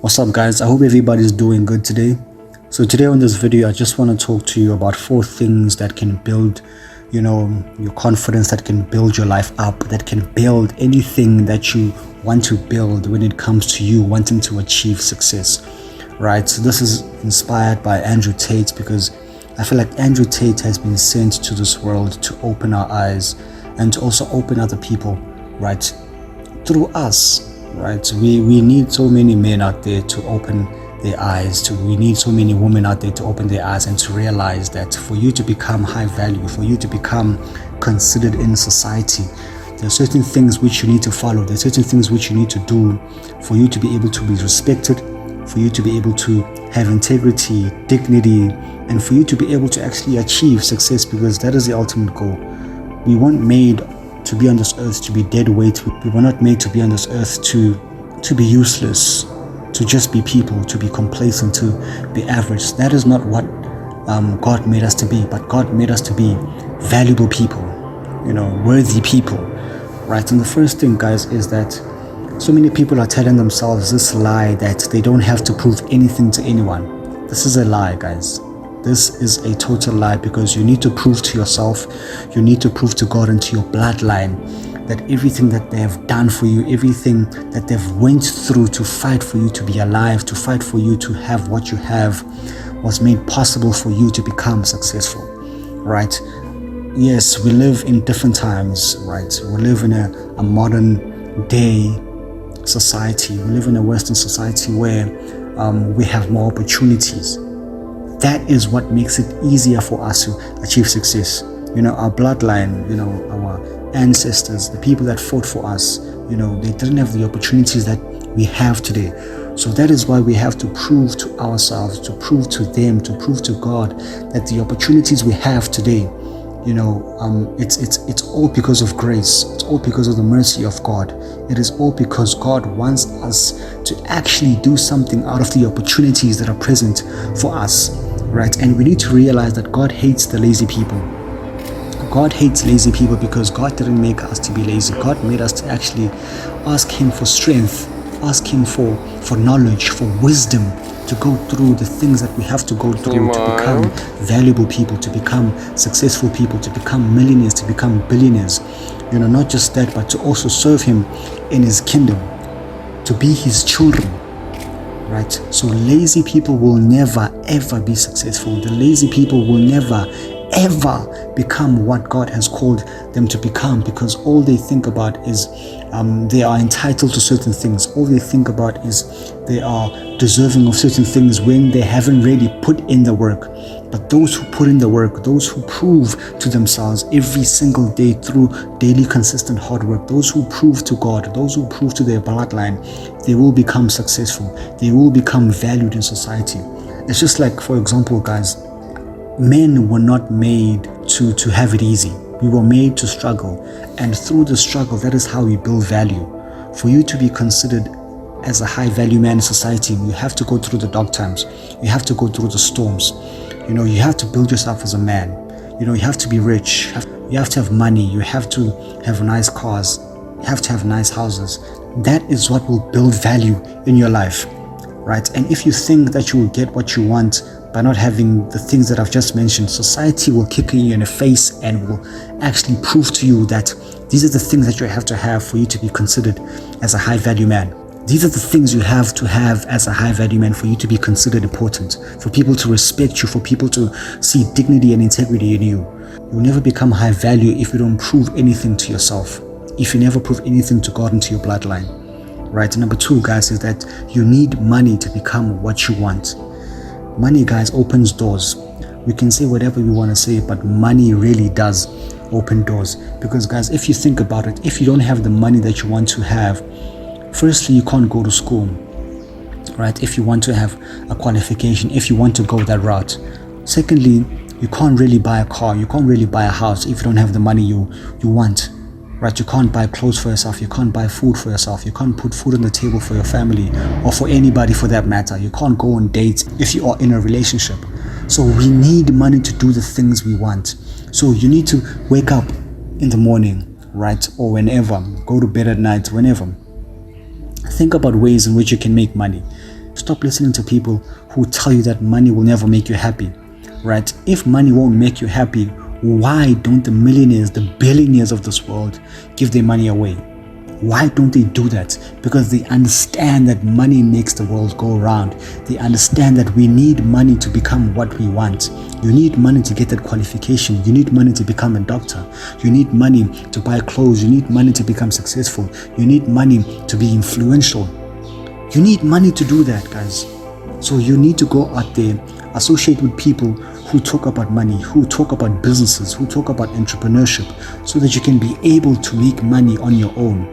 What's up guys, I hope everybody's doing good today. So today on this video I just want to talk to you about 4 things that can build your confidence, that can build your life up, that can build anything that you want to build when it comes to you wanting to achieve success, right? So this is inspired by Andrew Tate, because I feel like Andrew Tate has been sent to this world to open our eyes and to also open other people, right, through us. Right, we need so many men out there to open their eyes, we need so many women out there to open their eyes and to realize that for you to become high value, for you to become considered in society, there are certain things which you need to follow, there are certain things which you need to do for you to be able to be respected, for you to be able to have integrity, dignity, and for you to be able to actually achieve success, because that is the ultimate goal. We weren't made to be on this earth to be dead weight. We were not made to be on this earth to be useless, to just be people, to be complacent, to be average. That is not what God made us to be, but God made us to be valuable people, worthy people, right? And the first thing, guys, is that so many people are telling themselves this lie that they don't have to prove anything to anyone. This is a lie, guys. This is a total lie, because you need to prove to yourself, you need to prove to God and to your bloodline that everything that they have done for you, everything that they've went through to fight for you to be alive, to fight for you to have what you have, was made possible for you to become successful, right? Yes, we live in different times, right? We live in a modern day society. We live in a Western society where we have more opportunities. That is what makes it easier for us to achieve success. Our bloodline, our ancestors, the people that fought for us, they didn't have the opportunities that we have today. So that is why we have to prove to ourselves, to prove to them, to prove to God that the opportunities we have today, it's all because of grace. It's all because of the mercy of God. It is all because God wants us to actually do something out of the opportunities that are present for us. Right, and we need to realize that God hates the lazy people. God hates lazy people because God didn't make us to be lazy. God made us to actually ask Him for strength, ask Him for knowledge, for wisdom, to go through the things that we have to go through to become valuable people, to become successful people, to become millionaires, to become billionaires. Not just that, but to also serve Him in His kingdom, to be His children. Right? So lazy people will never ever be successful. The lazy people will never ever become what God has called them to become, because all they think about is they are entitled to certain things. All they think about is they are deserving of certain things when they haven't really put in the work. But those who put in the work, those who prove to themselves every single day through daily consistent hard work, those who prove to God, those who prove to their bloodline, they will become successful. They will become valued in society. It's just like, for example, guys, men were not made to have it easy. We were made to struggle. And through the struggle, that is how we build value. For you to be considered as a high value man in society, you have to go through the dark times. You have to go through the storms. You have to build yourself as a man. You have to be rich. You have to have money. You have to have nice cars. You have to have nice houses. That is what will build value in your life, right? And if you think that you will get what you want by not having the things that I've just mentioned, society will kick you in the face and will actually prove to you that these are the things that you have to have for you to be considered as a high value man. These are the things you have to have as a high value man for you to be considered important, for people to respect you, for people to see dignity and integrity in you. You'll never become high value if you don't prove anything to yourself, if you never prove anything to God and to your bloodline, right? And number 2, guys, is that you need money to become what you want. Money, guys, opens doors. We can say whatever we want to say, but money really does open doors. Because, guys, if you think about it, if you don't have the money that you want to have, firstly, you can't go to school, right? If you want to have a qualification, if you want to go that route. Secondly, you can't really buy a car, you can't really buy a house if you don't have the money you want, right? You can't buy clothes for yourself, you can't buy food for yourself, you can't put food on the table for your family or for anybody for that matter. You can't go on dates if you are in a relationship. So we need money to do the things we want. So you need to wake up in the morning, right? Or whenever, go to bed at night, whenever. Think about ways in which you can make money. Stop listening to people who tell you that money will never make you happy, right? If money won't make you happy, why don't the millionaires, the billionaires of this world give their money away? Why don't they do that? Because they understand that money makes the world go around. They understand that we need money to become what we want. You need money to get that qualification. You need money to become a doctor. You need money to buy clothes. You need money to become successful. You need money to be influential. You need money to do that, guys. So you need to go out there, associate with people who talk about money, who talk about businesses, who talk about entrepreneurship, so that you can be able to make money on your own,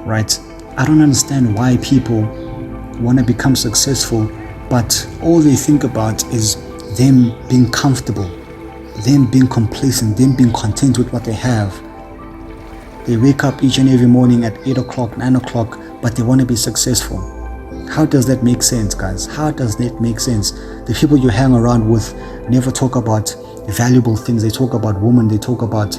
right? I don't understand why people want to become successful, but all they think about is them being comfortable, them being complacent, them being content with what they have. They wake up each and every morning at 8 o'clock, 9 o'clock, but they want to be successful. How does that make sense, guys? How does that make sense? The people you hang around with never talk about valuable things. They talk about women, they talk about,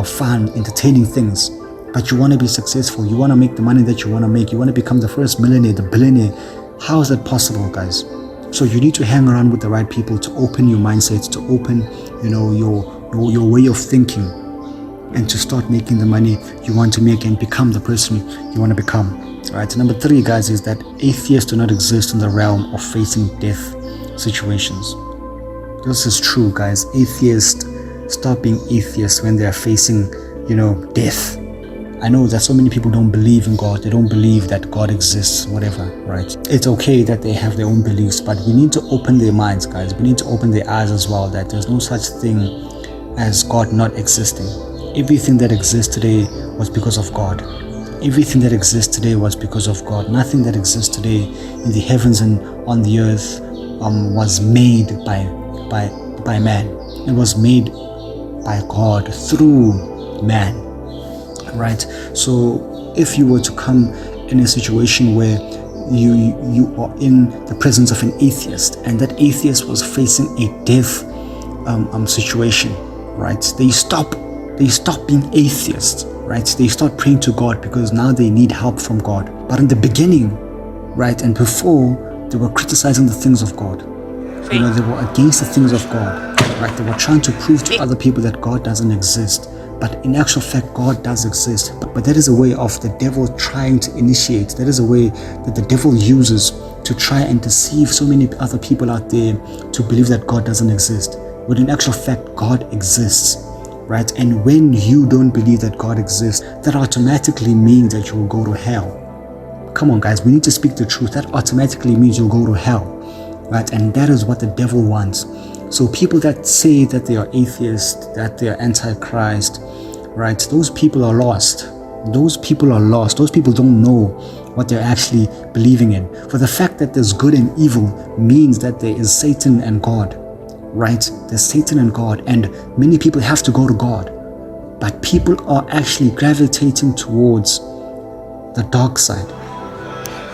fun, entertaining things. But you want to be successful. You want to make the money that you want to make. You want to become the first millionaire, the billionaire. How is that possible, guys? So you need to hang around with the right people to open your mindset, to open, your way of thinking, and to start making the money you want to make and become the person you want to become. Right. Number 3, guys, is that atheists do not exist in the realm of facing death situations. This is true, guys. Atheists stop being atheists when they are facing, death. I know that so many people don't believe in God. They don't believe that God exists, whatever, right? It's okay that they have their own beliefs, but we need to open their minds, guys. We need to open their eyes as well, that there's no such thing as God not existing. Everything that exists today was because of God. Everything that exists today was because of God. Nothing that exists today in the heavens and on the earth was made by man. It was made by God through man, right? So if you were to come in a situation where you are in the presence of an atheist, and that atheist was facing a death situation, right? They stop being atheists. Right? They start praying to God because now they need help from God. But in the beginning, right, and before, they were criticizing the things of God. They were against the things of God. Right? They were trying to prove to other people that God doesn't exist. But in actual fact, God does exist. But that is a way of the devil trying to initiate. That is a way that the devil uses to try and deceive so many other people out there to believe that God doesn't exist. But in actual fact, God exists. Right? And when you don't believe that God exists, that automatically means that you will go to hell. Come on, guys, we need to speak the truth. That automatically means you'll go to hell, right? And that is what the devil wants. So people that say that they are atheists, that they are antichrist, right? Those people are lost. Those people are lost. Those people don't know what they're actually believing in. For the fact that there's good and evil means that there is Satan and God. Right? There's Satan and God, and many people have to go to God, but people are actually gravitating towards the dark side.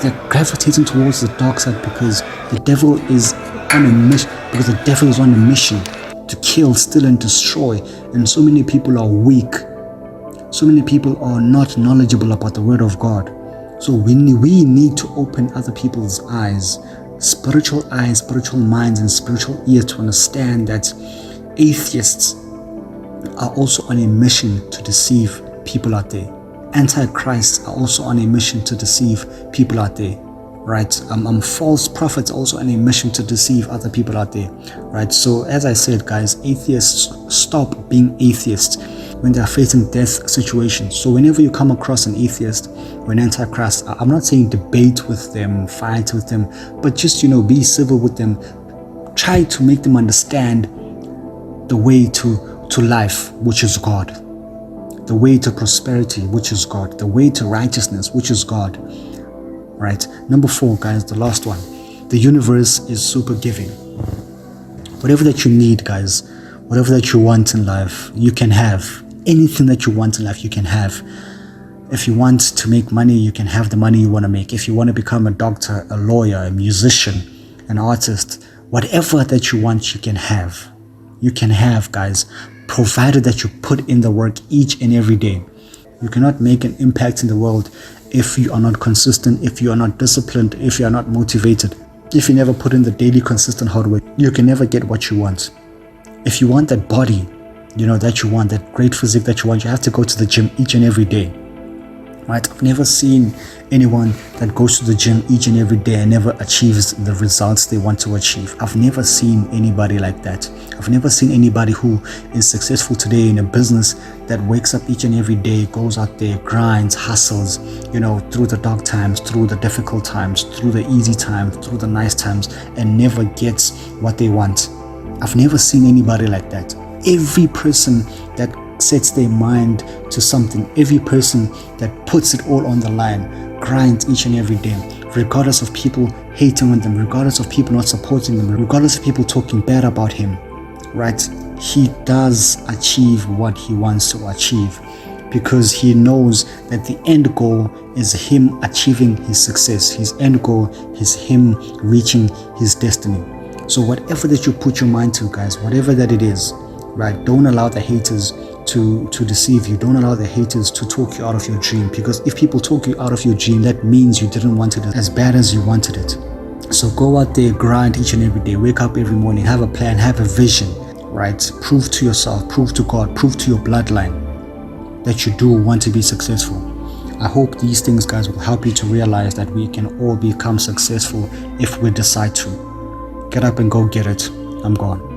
They're gravitating towards the dark side because the devil is on a mission. Because the devil is on a mission to kill, steal, and destroy. And so many people are weak. So many people are not knowledgeable about the Word of God. So we need to open other people's eyes. Spiritual eyes, spiritual minds, and spiritual ears to understand that atheists are also on a mission to deceive people out there. Antichrists are also on a mission to deceive people out there, right? False prophets also on a mission to deceive other people out there, right? So as I said, guys, atheists stop being atheists when they are facing death situations. So whenever you come across an atheist or an antichrist, I'm not saying debate with them, fight with them, but just, be civil with them. Try to make them understand the way to life, which is God. The way to prosperity, which is God. The way to righteousness, which is God. Right? Number 4, guys, the last one. The universe is super giving. Whatever that you need, guys, whatever that you want in life, you can have. Anything that you want in life, you can have. If you want to make money, you can have the money you want to make. If you want to become a doctor, a lawyer, a musician, an artist, whatever that you want, you can have. You can have, guys, provided that you put in the work each and every day. You cannot make an impact in the world if you are not consistent, if you are not disciplined, if you are not motivated. If you never put in the daily consistent hard work, you can never get what you want. If you want that body, that you want, that great physique that you want, you have to go to the gym each and every day. Right? I've never seen anyone that goes to the gym each and every day and never achieves the results they want to achieve. I've never seen anybody like that. I've never seen anybody who is successful today in a business that wakes up each and every day, goes out there, grinds, hustles, through the dark times, through the difficult times, through the easy times, through the nice times, and never gets what they want. I've never seen anybody like that. Every person that sets their mind to something, every person that puts it all on the line, grinds each and every day, regardless of people hating on them, regardless of people not supporting them, regardless of people talking bad about him, right? He does achieve what he wants to achieve because he knows that the end goal is him achieving his success. His end goal is him reaching his destiny. So whatever that you put your mind to, guys, whatever that it is, right? Don't allow the haters to deceive you. Don't allow the haters to talk you out of your dream, because if people talk you out of your dream, that means you didn't want it as bad as you wanted it. So go out there, grind each and every day, wake up every morning, have a plan, have a vision, right? Prove to yourself, prove to God, prove to your bloodline that you do want to be successful. I hope these things, guys, will help you to realize that we can all become successful if we decide to. Get up and go get it. I'm gone.